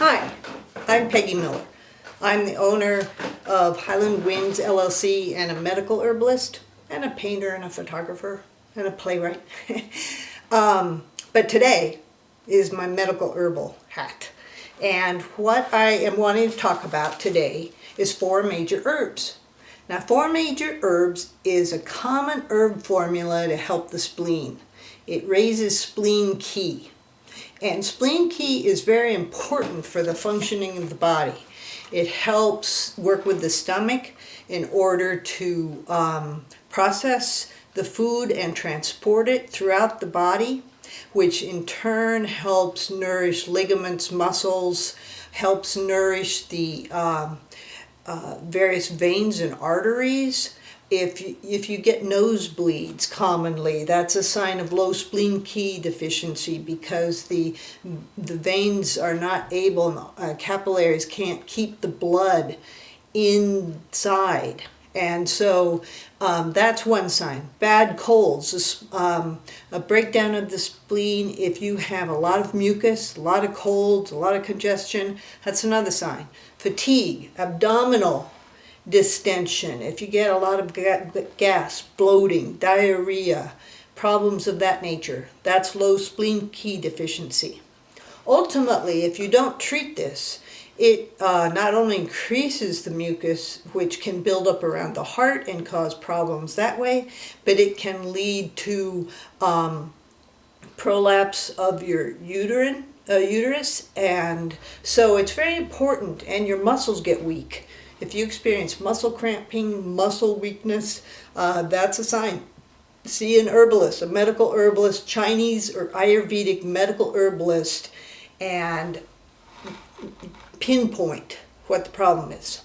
Hi, I'm Peggy Miller. I'm the owner of Highland Winds LLC and a medical herbalist and a painter and a photographer and a playwright. But today is my medical herbal hat. And what I am wanting to talk about today is 4 major herbs. Now, 4 major herbs is a common herb formula to help the spleen. It raises spleen qi. And spleen qi is very important for the functioning of the body. It helps work with the stomach in order to process the food and transport it throughout the body, which in turn helps nourish ligaments, muscles, helps nourish the various veins and arteries. If you get nosebleeds commonly, that's a sign of low spleen qi deficiency because the veins are not able, capillaries can't keep the blood inside. And so that's one sign. Bad colds, a breakdown of the spleen. If you have a lot of mucus, a lot of colds, a lot of congestion, that's another sign. Fatigue, abdominal distension, if you get a lot of gas, bloating, diarrhea, problems of that nature, that's low spleen qi deficiency. Ultimately, if you don't treat this, it not only increases the mucus, which can build up around the heart and cause problems that way, but it can lead to prolapse of your uterus, and so it's very important, and your muscles get weak. If you experience muscle cramping, muscle weakness, that's a sign. See an herbalist, a medical herbalist, Chinese or Ayurvedic medical herbalist, and pinpoint what the problem is.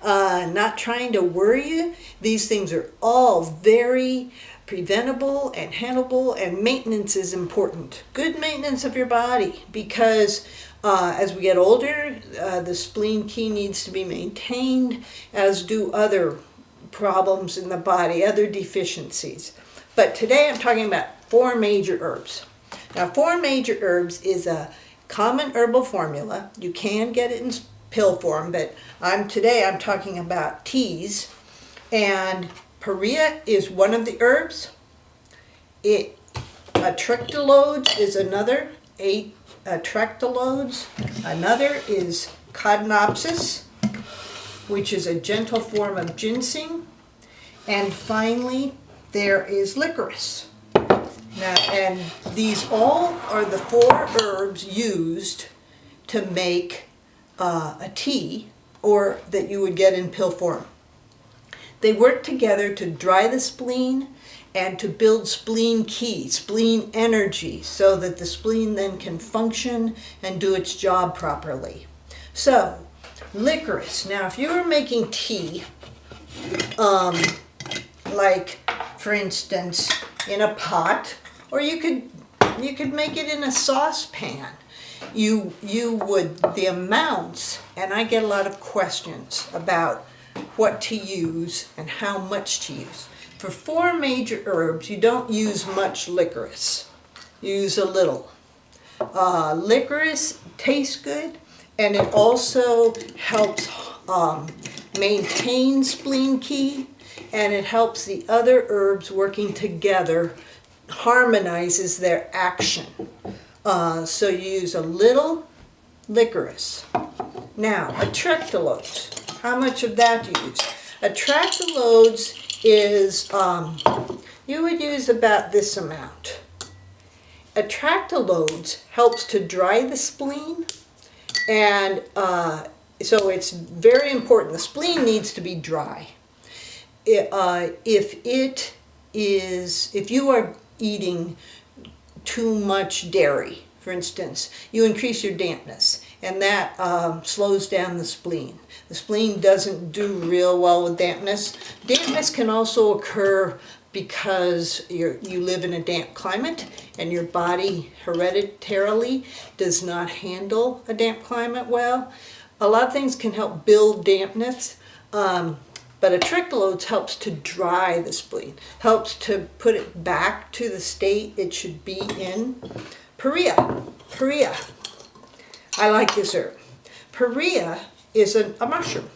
Not trying to worry you. These things are all very preventable and handleable, and maintenance is important. Good maintenance of your body, because as we get older, the spleen qi needs to be maintained, as do other problems in the body, other deficiencies. But today I'm talking about 4 major herbs. Now, 4 major herbs is a common herbal formula. You can get it in pill form, but today I'm talking about teas. And Perea is one of the herbs. Atrictolodes is another. Atractolodes. Another is Codonopsis, which is a gentle form of ginseng. And finally, there is licorice. Now, and these all are the 4 herbs used to make a tea, or that you would get in pill form. They work together to dry the spleen and to build spleen qi, spleen energy, so that the spleen then can function and do its job properly. So, licorice. Now, if you were making tea, like, for instance, in a pot, or you could make it in a saucepan, you would, the amounts, and I get a lot of questions about what to use and how much to use. For 4 major herbs, you don't use much licorice. You use a little. Licorice tastes good, and it also helps maintain spleen qi, and it helps the other herbs working together, harmonizes their action. So you use a little licorice. Now, atractolodes. How much of that do you use? Atractolodes is, you would use about this amount. Atractolodes helps to dry the spleen, and so it's very important. The spleen needs to be dry. If you are eating too much dairy, for instance, you increase your dampness, and that slows down the spleen. The spleen doesn't do real well with dampness. Dampness can also occur because you live in a damp climate, and your body hereditarily does not handle a damp climate well. A lot of things can help build dampness, but atrictolodes helps to dry the spleen, helps to put it back to the state it should be in. Perea. I like this herb. Perea is a mushroom,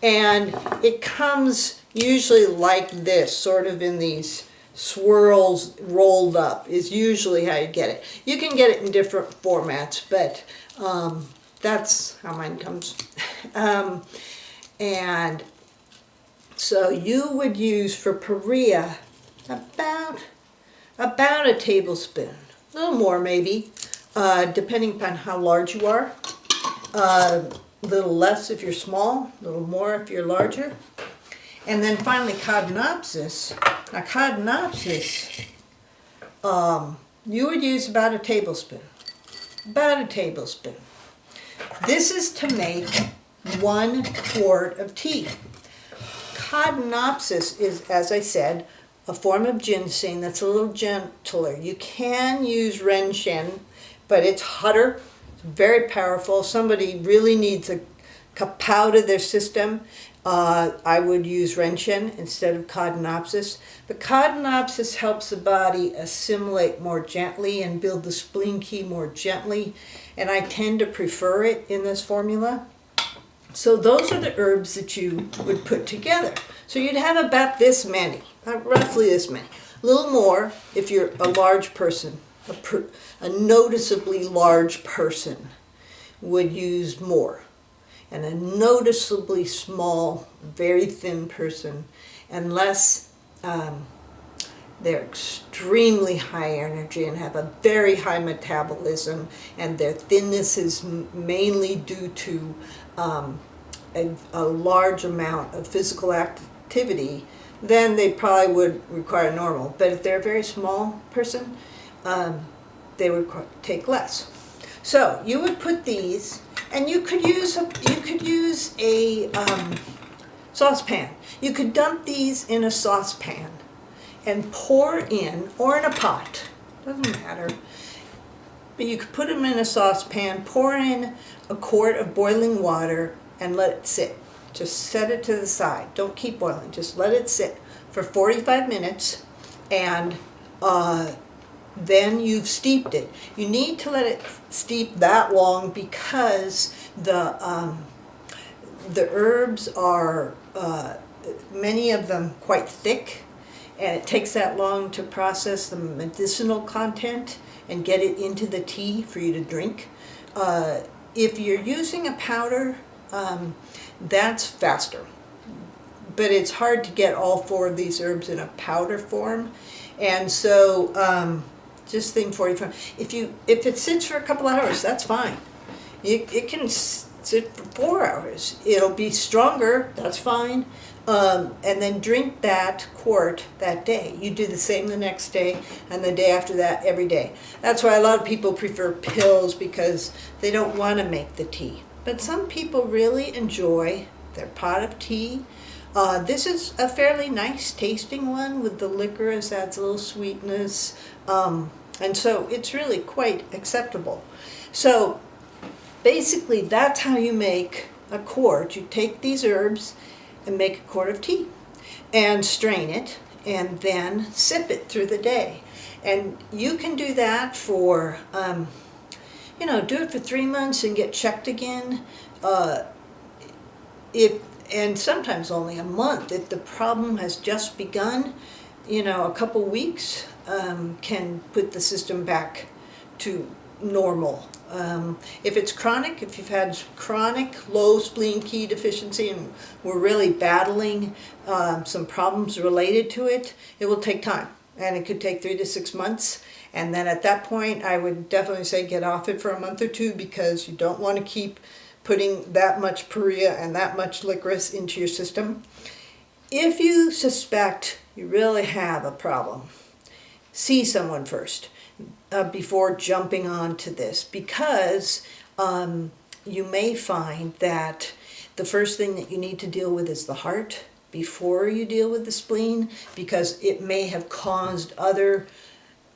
and it comes usually like this, sort of in these swirls rolled up, is usually how you get it. You can get it in different formats, but that's how mine comes. And so you would use for Perea about a tablespoon, a little more maybe, depending upon how large you are. A little less if you're small, a little more if you're larger. And then finally Codonopsis. Now Codonopsis, you would use about a tablespoon. About a tablespoon. This is to make 1 quart of tea. Codonopsis is, as I said, a form of ginseng that's a little gentler. You can use renshen, but it's hotter, it's very powerful. Somebody really needs a kapow to their system. I would use renshen instead of Codonopsis. But Codonopsis helps the body assimilate more gently and build the spleen key more gently. And I tend to prefer it in this formula. So those are the herbs that you would put together. So you'd have about this many, roughly this many. A little more if you're a large person, a noticeably large person would use more. And a noticeably small, very thin person, unless they're extremely high energy and have a very high metabolism, and their thinness is mainly due to a large amount of physical activity, then they probably would require normal. But if they're a very small person, they would take less. So you would put these, and you could use a saucepan. You could dump these in a saucepan and pour in, or in a pot, doesn't matter. But you could put them in a saucepan, pour in a quart of boiling water, and let it sit. Just set it to the side. Don't keep boiling. Just let it sit for 45 minutes, and then you've steeped it. You need to let it steep that long because the herbs are, many of them, quite thick, and it takes that long to process the medicinal content and get it into the tea for you to drink. If you're using a powder, that's faster. But it's hard to get all 4 of these herbs in a powder form. And so just think 45. If it sits for a couple hours, that's fine. It can sit for 4 hours. It'll be stronger, that's fine. And then drink that quart that day. You do the same the next day, and the day after that, every day. That's why a lot of people prefer pills, because they don't want to make the tea. But some people really enjoy their pot of tea. This is a fairly nice tasting one with the licorice, adds a little sweetness. And so it's really quite acceptable. So basically that's how you make a quart. You take these herbs and make a quart of tea and strain it and then sip it through the day. And you can do that for, do it for 3 months and get checked again. And sometimes only a month. If the problem has just begun, a couple weeks can put the system back to normal. If it's chronic, if you've had chronic low spleen key deficiency and we're really battling some problems related to it, it will take time. And it could take 3 to 6 months. And then at that point, I would definitely say get off it for a month or 2, because you don't want to keep putting that much Perea and that much licorice into your system. If you suspect you really have a problem, see someone first before jumping on to this, because you may find that the first thing that you need to deal with is the heart before you deal with the spleen, because it may have caused other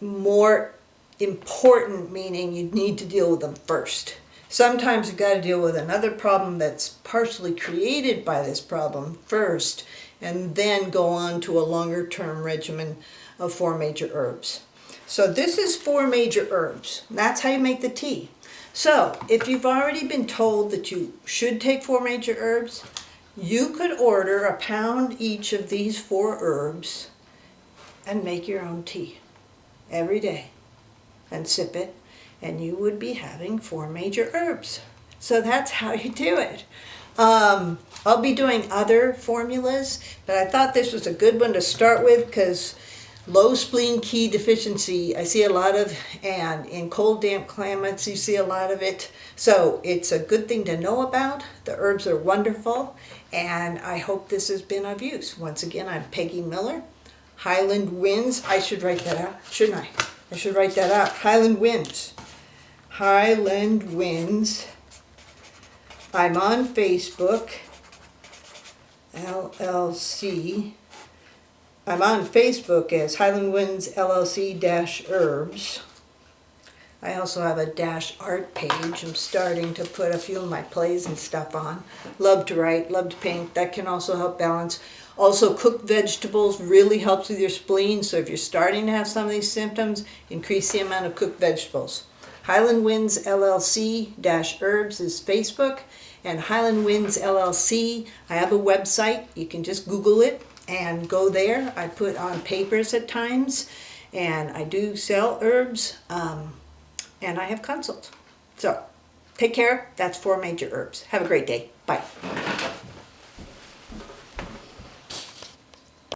more important, meaning you need to deal with them first. Sometimes you've got to deal with another problem that's partially created by this problem first, and then go on to a longer term regimen of 4 major herbs. So this is 4 major herbs. That's how you make the tea. So, if you've already been told that you should take 4 major herbs, you could order a pound each of these 4 herbs and make your own tea every day and sip it, and you would be having 4 major herbs. So that's how you do it. I'll be doing other formulas, but I thought this was a good one to start with because low spleen key deficiency I see a lot of, and in cold damp climates you see a lot of it. So it's a good thing to know about. The herbs are wonderful, and I hope this has been of use. Once again, I'm Peggy Miller, Highland Winds. I should write that out, shouldn't I? I should write that out. Highland Winds. Highland Winds. I'm on Facebook, LLC. I'm on Facebook as Highland Winds LLC-herbs. I also have a art page. I'm starting to put a few of my plays and stuff on. Love to write, love to paint. That can also help balance. Also, cooked vegetables really helps with your spleen. So if you're starting to have some of these symptoms, increase the amount of cooked vegetables. Highland Winds LLC-herbs is Facebook. And Highland Winds LLC, I have a website. You can just Google it and go there. I put on papers at times, and I do sell herbs, and I have consults. So take care. That's 4 major herbs. Have a great day. Bye.